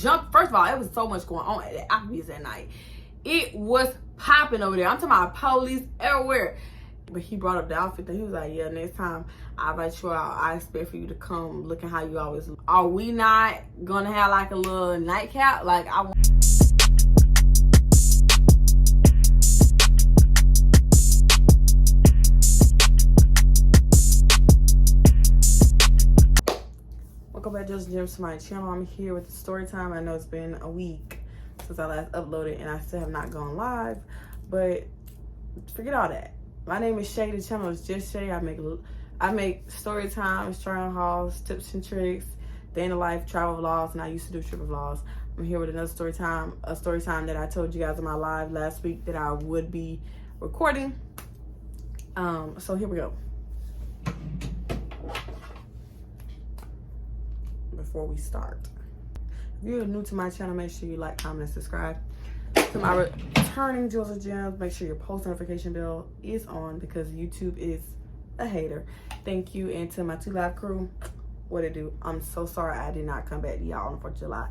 First of all, it was so much going on at Applebee's that night. It was popping over there. I'm talking about police everywhere. But he brought up the outfit and he was like, yeah, next time I invite you out, I expect for you to come looking how you always look. Are we not gonna have like a little nightcap? Like, welcome back, Jews and Jems, to my channel. I'm here with the story time. I know it's been a week since I last uploaded and I still have not gone live, but forget all that. My name is Shaye. The channel is just Shaye. I make story times, trying hauls, tips and tricks, day in the life, travel vlogs, and I used to do travel vlogs. I'm here with another story time, a story time that I told you guys in my live last week that I would be recording. So here we go. Before we start, if you're new to my channel, make sure you like, comment, and subscribe. To my returning Jews and Jems, make sure your post notification bell is on because YouTube is a hater. Thank you. And to my 2 Live crew, what it do? I'm so sorry I did not come back to y'all on the 4th of July.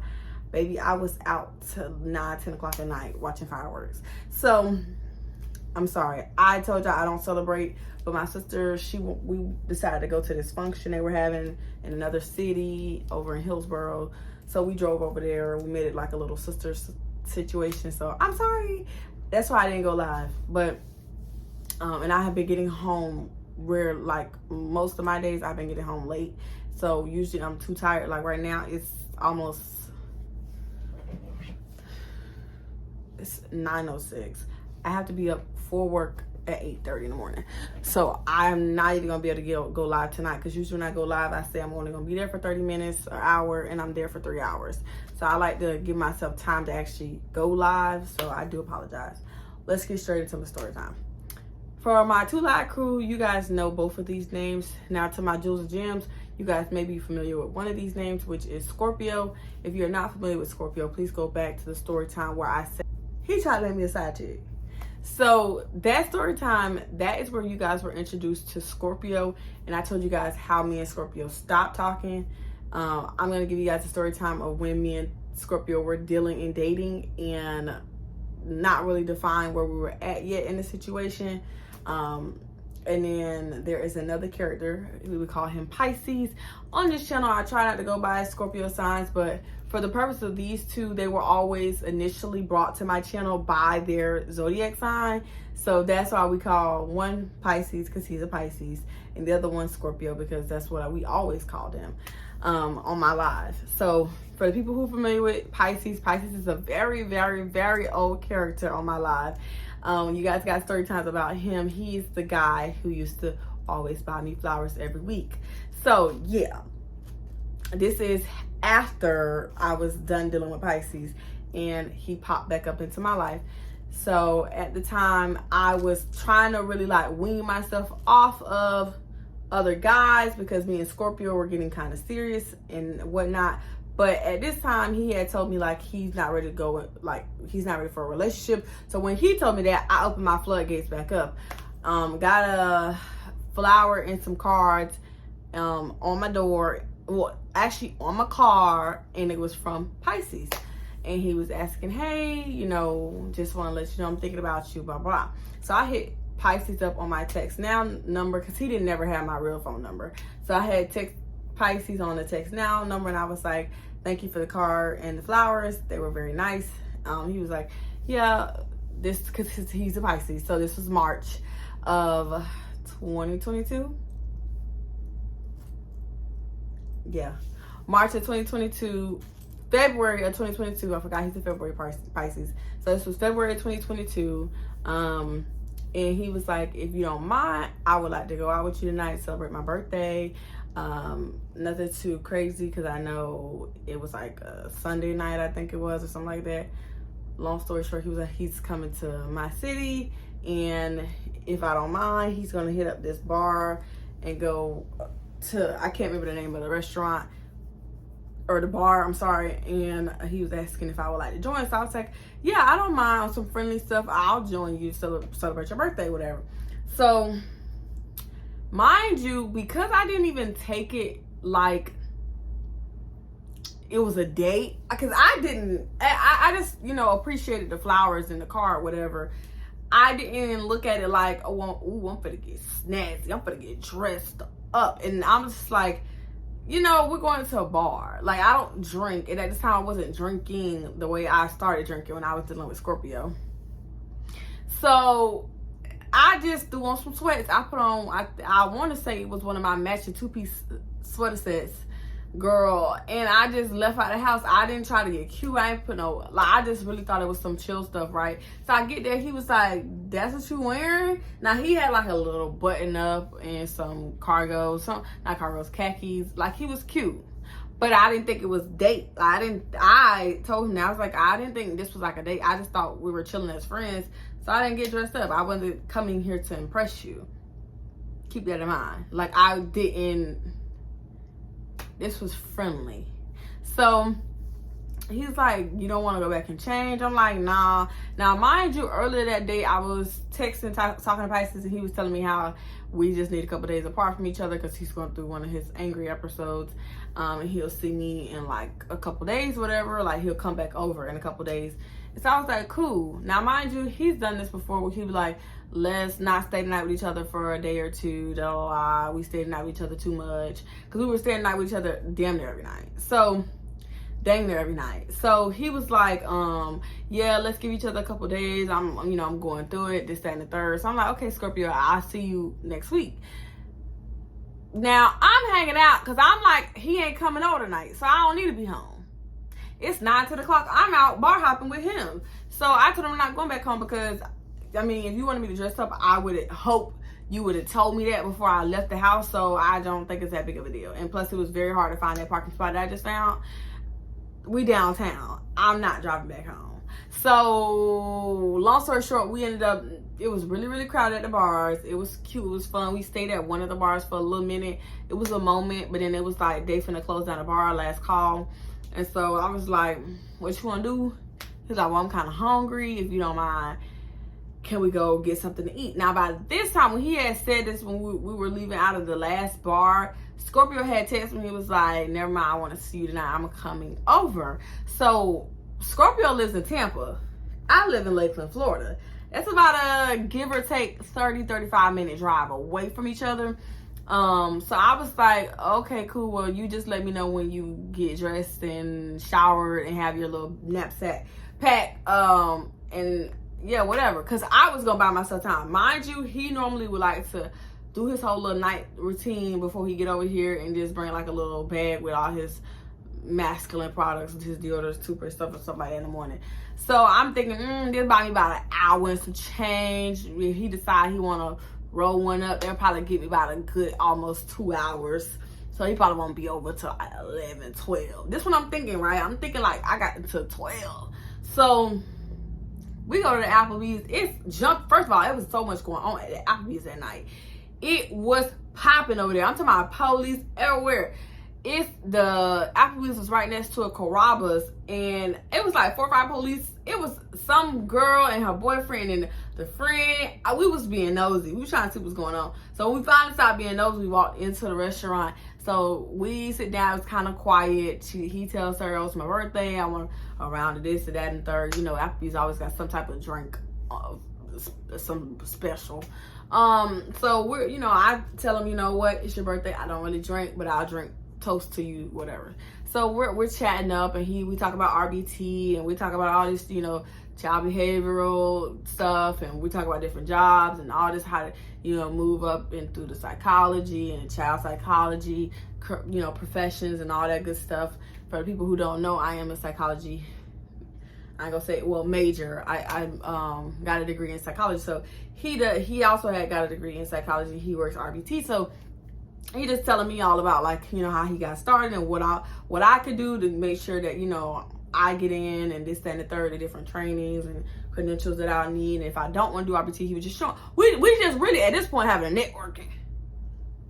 Baby, I was out till 9, 10 o'clock at night watching fireworks. So I'm sorry. I told y'all I don't celebrate, but my sister, we decided to go to this function they were having in another city over in Hillsborough. So we drove over there. We made it like a little sister situation. So I'm sorry. That's why I didn't go live. But and I have been getting home where like most of my days I've been getting home late. So usually I'm too tired. Like right now it's 9:06. I have to be up for work at 8:30 in the morning. So I'm not even gonna be able to go live tonight because usually when I go live, I say I'm only gonna be there for 30 minutes, an hour, and I'm there for 3 hours. So I like to give myself time to actually go live. So I do apologize. Let's get straight into the story time. For my 2 Live crew, you guys know both of these names. Now to my Jews and Jems, you guys may be familiar with one of these names, which is Scorpio. If you're not familiar with Scorpio, please go back to the story time where I said he tried to let me a side chick. So that story time, that is where you guys were introduced to Scorpio, and I told you guys how me and Scorpio stopped talking. I'm gonna give you guys a story time of when me and Scorpio were dealing and dating and not really defined where we were at yet in the situation. And then there is another character, we would call him Pisces. On this channel, I try not to go by Scorpio signs, but for the purpose of these two, they were always initially brought to my channel by their zodiac sign. So that's why we call one Pisces because he's a Pisces, and the other one Scorpio because that's what we always called him on my live. So for the people who are familiar with Pisces, Pisces is a very, very, very old character on my live. You guys got story times about him. He's the guy who used to always buy me flowers every week. So yeah, this is after I was done dealing with Pisces and he popped back up into my life. So at the time I was trying to really like wean myself off of other guys because me and Scorpio were getting kind of serious and whatnot. But at this time, he had told me like he's not ready to go, like he's not ready for a relationship. So when he told me that, I opened my floodgates back up. Got a flower and some cards on my door, well, actually on my car, and it was from Pisces. And he was asking, hey, you know, just want to let you know I'm thinking about you, blah, blah. So I hit Pisces up on my text now number because he didn't never have my real phone number. So I had text Pisces on the text now number, and I was like, thank you for the card and the flowers. They were very nice. He was like, yeah, this because he's a Pisces. So this was March of 2022. Yeah, March of 2022, February of 2022. I forgot he's a February Pisces. So this was February of 2022. And he was like, if you don't mind, I would like to go out with you tonight, celebrate my birthday. Nothing too crazy because I know it was like a Sunday night, I think it was, or something like that. Long story short, he was like, he's coming to my city, and if I don't mind, he's gonna hit up this bar and go to, I can't remember the name of the restaurant or the bar, I'm sorry. And he was asking if I would like to join. So I was like, yeah, I don't mind, on some friendly stuff, I'll join you to celebrate your birthday, whatever. So mind you, because I didn't even take it like it was a date, because I just, you know, appreciated the flowers in the car or whatever. I didn't look at it like, oh, I'm finna get snazzy, I'm finna get dressed up. And I'm just like, you know, we're going to a bar. Like, I don't drink, and at this time I wasn't drinking the way I started drinking when I was dealing with Scorpio. So I just threw on some sweats. I put on, I want to say it was one of my matching two-piece sweater sets, girl, and I just left out the house. I didn't try to get cute. I ain't put no, like, I just really thought it was some chill stuff, right? So I get there, he was like, that's what you wearing? Now, he had like a little button up and some cargos, not cargos, khakis. Like, he was cute, but I didn't think it was date. I told him, I was like, I didn't think this was like a date. I just thought we were chilling as friends. So I didn't get dressed up. I wasn't coming here to impress you. Keep that in mind. Like, I didn't, this was friendly. So he's like, you don't want to go back and change? I'm like, nah. Now, mind you, earlier that day, I was texting, talking to Pisces, and he was telling me how we just need a couple days apart from each other because he's going through one of his angry episodes. And he'll see me in like a couple days, whatever. Like, he'll come back over in a couple days. And so I was like, cool. Now, mind you, he's done this before where he was like, let's not stay the night with each other for a day or two. We stayed the night with each other too much. Because we were staying the night with each other damn near every night. So, dang near every night. So, he was like, yeah, let's give each other a couple days. I'm going through it, this, that, and the third. So, I'm like, okay, Scorpio, I'll see you next week. Now, I'm hanging out because I'm like, he ain't coming over tonight. So, I don't need to be home. It's 9 to the clock. I'm out bar hopping with him. So I told him I'm not going back home because, I mean, if you wanted me to dress up, I would hope you would have told me that before I left the house. So I don't think it's that big of a deal. And plus, it was very hard to find that parking spot that I just found. We downtown. I'm not driving back home. So long story short, we ended up, it was really, really crowded at the bars. It was cute. It was fun. We stayed at one of the bars for a little minute. It was a moment, but then it was like they finna close down the bar, last call. And so I was like, what you want to do? He's like, well, I'm kind of hungry. If you don't mind, can we go get something to eat? Now, by this time, when he had said this, when we were leaving out of the last bar, Scorpio had texted me. He was like, never mind, I want to see you tonight. I'm coming over. So Scorpio lives in Tampa. I live in Lakeland, Florida. That's about a give or take 30-35 minute drive away from each other. So I was like, okay, cool. Well, you just let me know when you get dressed and showered and have your little knapsack packed. And yeah, whatever. Cause I was gonna buy myself time. Mind you, he normally would like to do his whole little night routine before he get over here and just bring like a little bag with all his masculine products, his deodorants, toothpaste, stuff like that in the morning. So I'm thinking, this buy me about an hour and some change. If he decide he wanna roll one up, they'll probably give me about a good almost 2 hours. So he probably won't be over till like 11, 12. This one I'm thinking, right? I'm thinking like I got until 12. So we go to the Applebee's. It's junk. First of all, it was so much going on at the Applebee's that night. It was popping over there. I'm talking about police everywhere. The Applebee's was right next to a Carrabba's, and it was like 4 or 5 police. It was some girl and her boyfriend and the friend. We was being nosy. We was trying to see what's going on. So when we finally stopped being nosy, we walked into the restaurant. So we sit down. It was kind of quiet. He tells her it was my birthday. I want around to this, to that, and third. You know, Applebee's always got some type of drink, some special. So we're, I tell him, you know what, it's your birthday. I don't really drink, but I'll drink. Toast to you, whatever. So we're chatting up, and we talk about RBT, and we talk about all this, child behavioral stuff, and we talk about different jobs and all this, how to, move up and through the psychology and child psychology, professions and all that good stuff. For the people who don't know, I am a psychology, I ain't gonna say, major. I got a degree in psychology. So he also got a degree in psychology. He works RBT. So he just telling me all about how he got started and what I could do to make sure that, I get in, and this, that, and the third, the different trainings and credentials that I need. And if I don't want to do RBT, he was just showing. We just really at this point having a networking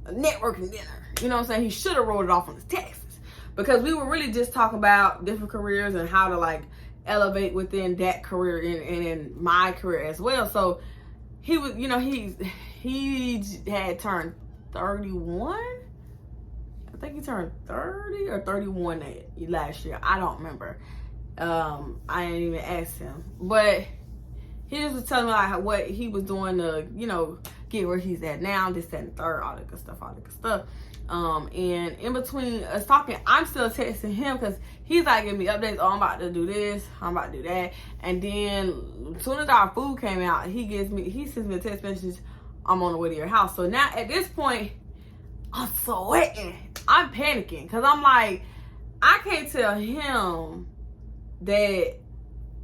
dinner. You know what I'm saying? He should have rolled it off on his taxes, because we were really just talking about different careers and how to elevate within that career and in my career as well. So he was, he had turned 31. I I think he turned 30 or 31 last year. I don't remember. I didn't even ask him. But he just was telling me like what he was doing to, you know, get where he's at now, this, that, and third, all that good stuff. And in between us talking, I'm still texting him because he's like giving me updates. Oh, I'm about to do this, I'm about to do that. And then as soon as our food came out, he sends me a text message, I'm on the way to your house. So now at this point, I'm sweating. I'm panicking because I'm like, I can't tell him that,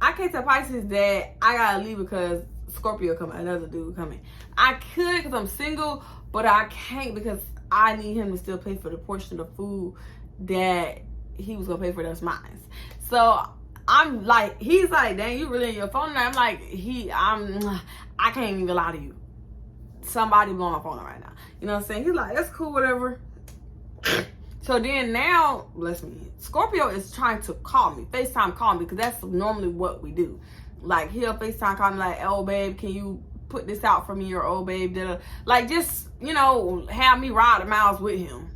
I can't tell Pisces that I gotta leave because Scorpio coming, another dude coming. I could because I'm single, but I can't because I need him to still pay for the portion of food that he was gonna pay for. That's mine. So I'm like, he's like, dang, you really in your phone? And I'm like, I can't even lie to you. Somebody blowing my phone up right now. You know what I'm saying? He's like, that's cool, whatever. So then now, bless me, Scorpio is trying to call me, FaceTime call me, because that's normally what we do. Like, he'll FaceTime call me like, oh, babe, can you put this out for me, or oh, babe, like, just, you know, have me ride the miles with him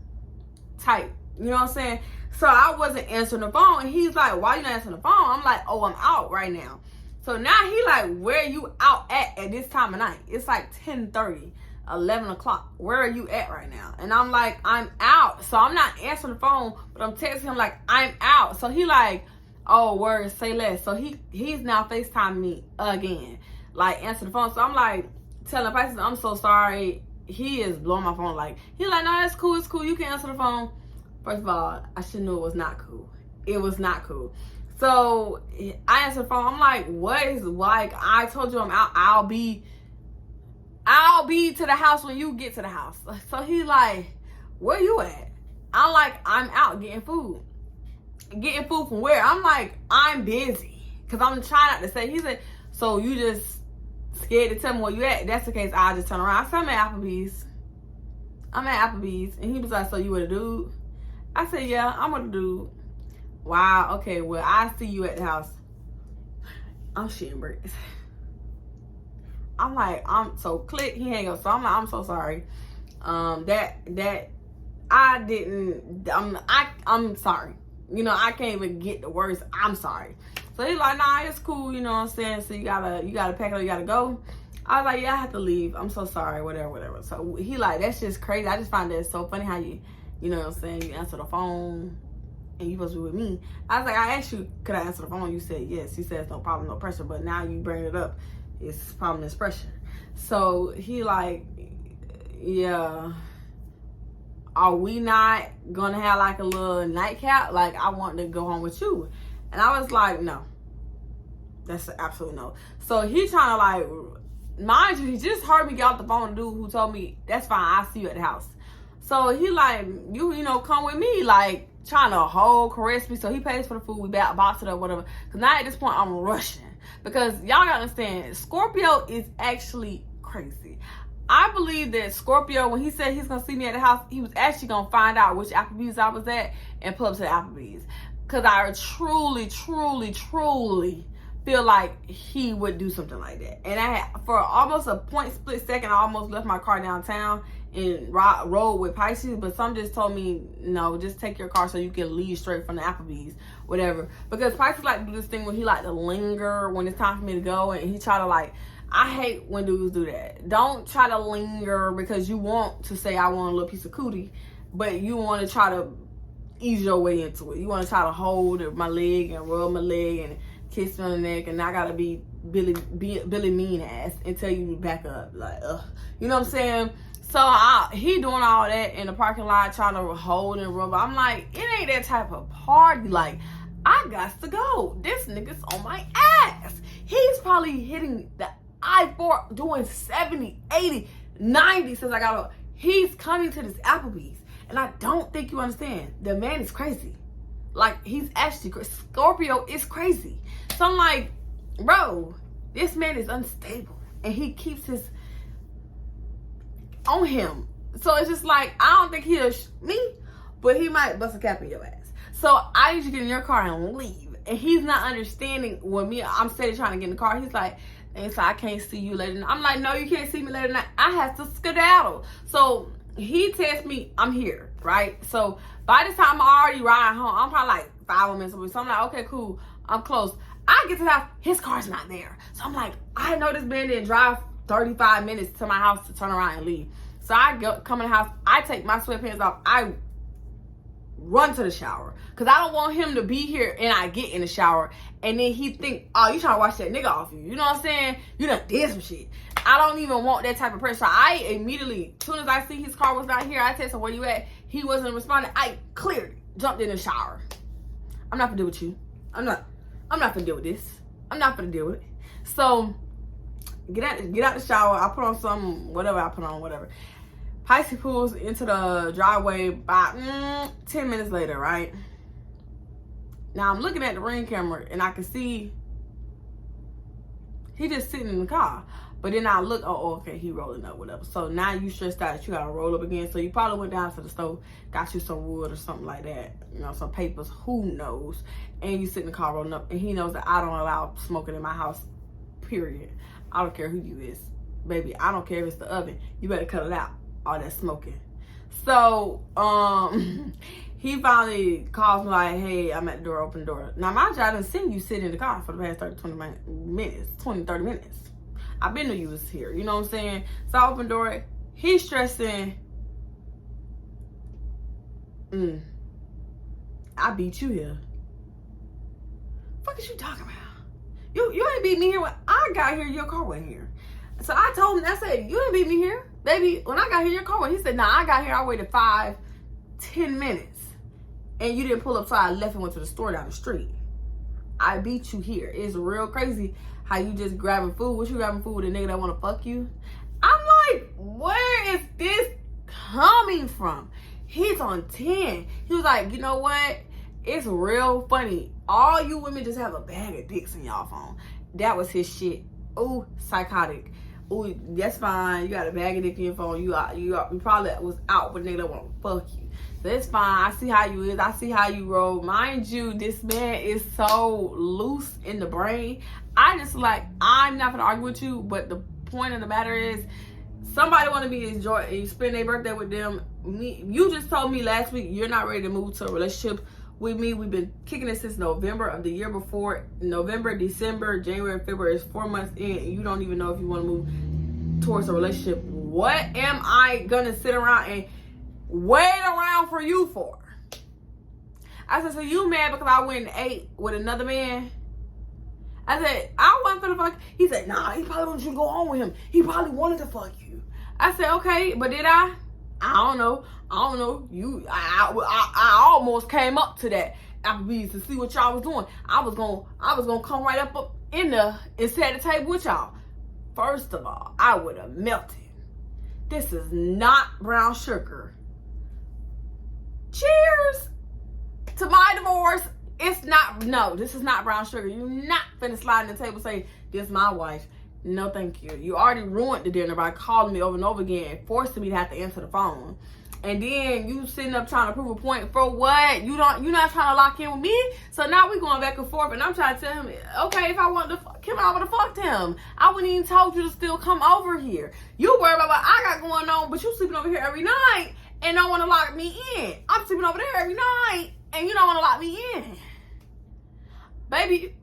type. You know what I'm saying? So I wasn't answering the phone, and he's like, why you not answering the phone? I'm like, oh, I'm out right now. So now he like, where you out at this time of night? It's like 10:30. 11 o'clock. Where are you at right now? And I'm like, I'm out. So I'm not answering the phone, but I'm texting him like, I'm out. So he like, oh, word, say less. So he's now FaceTiming me again, like, answer the phone. So I'm like telling Pisces, I'm so sorry. He is blowing my phone. Like, he's like, no, it's cool, it's cool, you can answer the phone. First of all, I should know it was not cool. It was not cool. So I answered the phone. I'm like, what is, like, I told you I'm out. I'll be to the house when you get to the house. So he's like, where you at? I'm like, I'm out getting food. Getting food from where? I'm like, I'm busy. Because I'm trying not to say. He said, so you just scared to tell me where you at? If that's the case, I'll just turn around. I said, I'm at Applebee's. And he was like, so you with a dude? I said, yeah, I'm with a dude. Wow, okay, well, I see you at the house. I'm shitting bricks. I'm like, so click, he hang up. So I'm like, I'm so sorry. I'm sorry. You know, I can't even get the words. I'm sorry. So he's like, nah, it's cool. You know what I'm saying? So you gotta pack up, you gotta go. I was like, yeah, I have to leave. I'm so sorry, whatever. So he like, that's just crazy. I just find that so funny how you know what I'm saying? You answer the phone and you supposed to be with me. I was like, I asked you, could I answer the phone? You said yes. He says no problem, no pressure. But now you bring it up. It's problem is pressure. So he like, yeah, are we not gonna have like a little nightcap? Like, I want to go home with you. And I was like, no. That's an absolute no. So he trying to like, mind you, he just heard me get off the phone, dude who told me, that's fine, I'll see you at the house. So he like, you know, come with me, like trying to caress me. So he pays for the food, we box it up, whatever. Cause now at this point I'm rushing. Because y'all gotta understand, Scorpio is actually crazy. I believe that Scorpio, when he said he's gonna see me at the house, he was actually gonna find out which Applebee's I was at and pull up to the Applebee's. Because I truly feel like he would do something like that. And for almost a split second, I almost left my car downtown and rode with Pisces, but some just told me, no, just take your car so you can leave straight from the Applebee's, whatever. Because Pisces like to do this thing where he like to linger when it's time for me to go, and he try to like, I hate when dudes do that. Don't try to linger because you want to say I want a little piece of cootie, but you want to try to ease your way into it. You want to try to hold my leg and rub my leg and kiss me on the neck, and I gotta be Billy mean ass and tell you to back up, like, ugh. You know what I'm saying? So he doing all that in the parking lot, trying to hold and rub. I'm like, it ain't that type of party. Like, I got to go. This nigga's on my ass. He's probably hitting the I-4 doing 70, 80, 90 since I got up. He's coming to this Applebee's. And I don't think you understand. The man is crazy. Like, he's actually crazy. Scorpio is crazy. So I'm like, bro, this man is unstable. And he keeps his on him. So it's just like, I don't think he'll me, but he might bust a cap in your ass. So I need you to get in your car and leave. And he's not understanding when I'm steady trying to get in the car. He's like, I can't see you later. I'm like, no, you can't see me later tonight. I have to skedaddle. So he texts me, I'm here. right? So by this time, I'm already riding home. I'm probably like 5 minutes away. So I'm like, okay, cool. I'm close. I get to the house. His car's not there. So I'm like, I know this man didn't drive 35 minutes to my house to turn around and leave. So I come in the house. I take my sweatpants off. I run to the shower. Because I don't want him to be here and I get in the shower. And then he think, oh, you trying to wash that nigga off you. You know what I'm saying? You done did some shit. I don't even want that type of pressure. So I immediately, as soon as I see his car was not here, I text him, where you at? He wasn't responding. I cleared it. Jumped in the shower. I'm not gonna deal with you. I'm not gonna deal with this. I'm not gonna deal with it. So get out the shower. I put on some, whatever I put on, whatever. Pisces pulls into the driveway about 10 minutes later, right? Now I'm looking at the ring camera and I can see he just sitting in the car. But then I look, oh, okay, he rolling up, whatever. So now you stressed out that you gotta roll up again. So you probably went down to the stove, got you some wood or something like that. You know, some papers, who knows? And you sit in the car rolling up. And he knows that I don't allow smoking in my house, period. I don't care who you is. Baby, I don't care if it's the oven. You better cut it out, all that smoking. So, he finally calls me like, hey, I'm at the door, open the door. Now, mind you, I done seen you sit in the car for the past 30 minutes. I've been to you was here, you know what I'm saying? So I open the door, he's stressing, I beat you here. What is you talking about? You ain't beat me here when I got here, your car wasn't here. So I told him, I said, you ain't beat me here. Baby, when I got here, your car wasn't. He said, nah, I got here, I waited 5-10 minutes. And you didn't pull up, so I left and went to the store down the street. I beat you here. It's real crazy how you just grabbing food. What you grabbing food with a nigga that want to fuck you? I'm like, where is this coming from? He's on 10. He was like, you know what? It's real funny. All you women just have a bag of dicks in y'all phone. That was his shit. Ooh, psychotic. Ooh, that's fine. You got a bag of dick in your phone. You probably was out with a nigga that want to fuck you. So it's fine. I see how you is. I see how you roll. Mind you, this man is so loose in the brain. I'm not gonna argue with you, but the point of the matter is, somebody want to be enjoy and spend their birthday with them. You just told me last week you're not ready to move to a relationship with me. We've been kicking it since November of the year before. November, December, January, February is 4 months in, and you don't even know if you want to move towards a relationship. What am I gonna sit around and wait around for you for? I said, so you mad because I went and ate with another man? I said, I wasn't finna fuck. He said, nah, he probably wanted you to go home with him. He probably wanted to fuck you. I said, okay, but did I? I don't know. I almost came up to that Applebee's to see what y'all was doing. I was gonna come right up in there and sit at the table with y'all. First of all, I would have melted. This is not brown sugar. Cheers to my divorce. This is not brown sugar. You're not finna slide in the table and say, this is my wife. No, thank you. You already ruined the dinner by calling me over and over again, forcing me to have to answer the phone. And then you sitting up trying to prove a point for what? You're not trying to lock in with me? So now we going back and forth, and I'm trying to tell him, okay, if I wanted to fuck him, I would have fucked him. I wouldn't even told you to still come over here. You worry about what I got going on, but you sleeping over here every night and don't want to lock me in. I'm sleeping over there every night and you don't want to lock me in. Baby,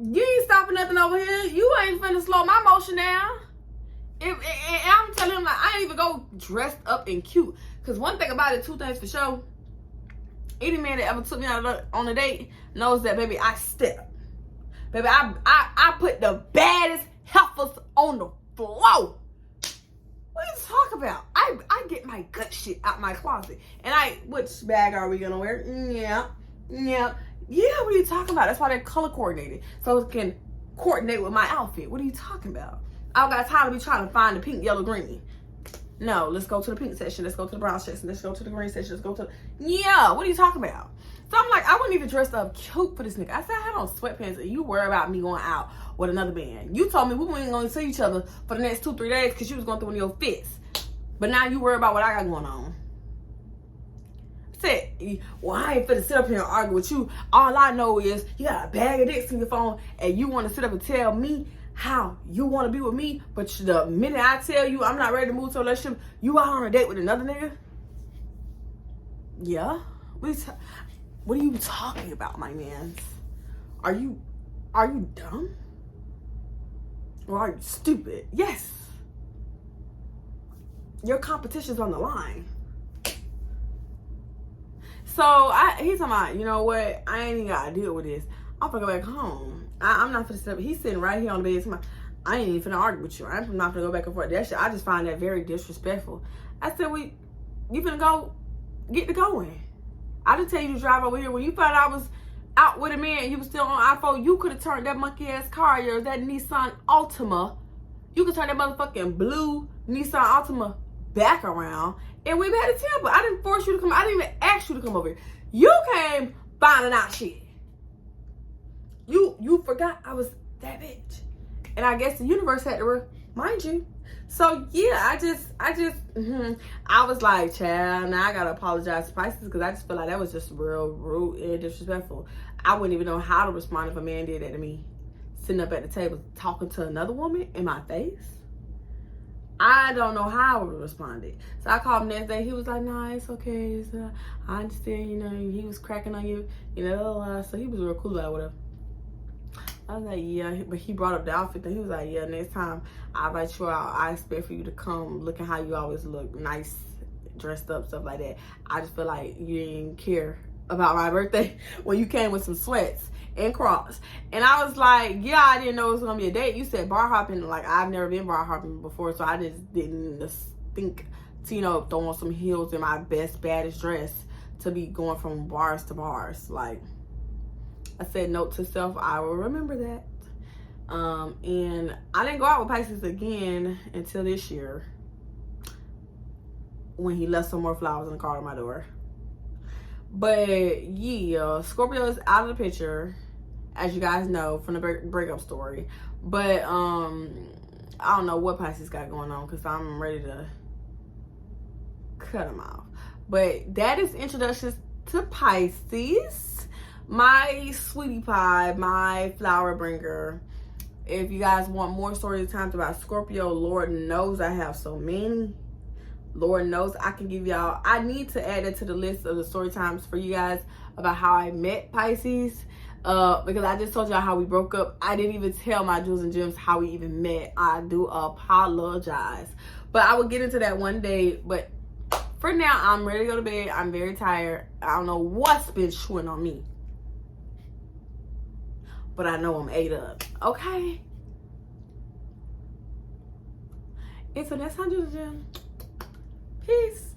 you ain't stopping nothing over here. You ain't finna slow my motion down. And I'm telling him, like, I ain't even go dressed up and cute. Because one thing about it, two things for sure. Any man that ever took me out on a date knows that, baby, I step. Baby, I put the baddest heifers on the floor. What are you talking about? I get my good shit out my closet. And which bag are we gonna wear? Yeah, what are you talking about? That's why they're color coordinated. So it can coordinate with my outfit. What are you talking about? I don't got time to be trying to find the pink, yellow, green. No, let's go to the pink section. Let's go to the brown section. Let's go to the green section. Let's go to... Yeah, what are you talking about? So I'm like, I wouldn't even dress up cute for this nigga. I said, I had on sweatpants and you worry about me going out with another man. You told me we weren't going to see each other for the next 2-3 days because you was going through one of your fits. But now you worry about what I got going on. Said, well, I ain't finna sit up here and argue with you. All I know is you got a bag of dicks in your phone and you want to sit up and tell me how you want to be with me, but the minute I tell you I'm not ready to move to a relationship, you out on a date with another nigga? Yeah? What are you talking about, my man? Are you dumb? Or are you stupid? Yes. Your competition's on the line. So he's talking about, you know what? I ain't even gotta deal with this. I'm gonna go back home. I'm not finna sit up. He's sitting right here on the bed. I ain't even finna argue with you. I'm not finna go back and forth. That shit, I just find that very disrespectful. I said, you finna go get to going. I didn't tell you to drive over here. When you found out I was out with a man and you was still on iPhone, you could have turned that monkey ass car of yours, that Nissan Altima. You could turn that motherfucking blue Nissan Altima back around and we back to Tampa. I didn't force you to come. I didn't even ask you to come over here. You came finding out shit. You forgot I was that bitch. And I guess the universe had to remind you. So yeah, I was like, child, now I gotta apologize to Pisces because I just feel like that was just real rude and disrespectful. I wouldn't even know how to respond if a man did that to me, sitting up at the table talking to another woman in my face. I don't know how I would have responded. So I called him the next day. He was like, nah, it's okay. I understand, you know, he was cracking on you, you know, so he was real cool about whatever. I was like, yeah, but he brought up the outfit thing. He was like, yeah, next time I invite you out, I expect for you to come looking how you always look, nice, dressed up, stuff like that. I just feel like you didn't care about my birthday when you came with some sweats and Crocs. And I was like, yeah, I didn't know it was going to be a date. You said bar hopping. Like, I've never been bar hopping before, so I just didn't think to, you know, throw on some heels in my best, baddest dress to be going from bars to bars. Like, I said, note to self, I will remember that. And I didn't go out with Pisces again until this year when he left some more flowers in the car at my door. But yeah, Scorpio is out of the picture, as you guys know from the breakup story. But I don't know what Pisces got going on because I'm ready to cut him off. But that is introductions to Pisces. My sweetie pie, my flower bringer. If you guys want more story times about Scorpio, Lord knows I have so many. Lord knows I can give y'all. I need to add it to the list of the story times for you guys about how I met Pisces. Because I just told y'all how we broke up. I didn't even tell my Jews and Jems how we even met. I do apologize. But I will get into that one day. But for now, I'm ready to go to bed. I'm very tired. I don't know what's been chewing on me. But I know I'm ate up. Okay? Until next time, Jews and Jems. Peace.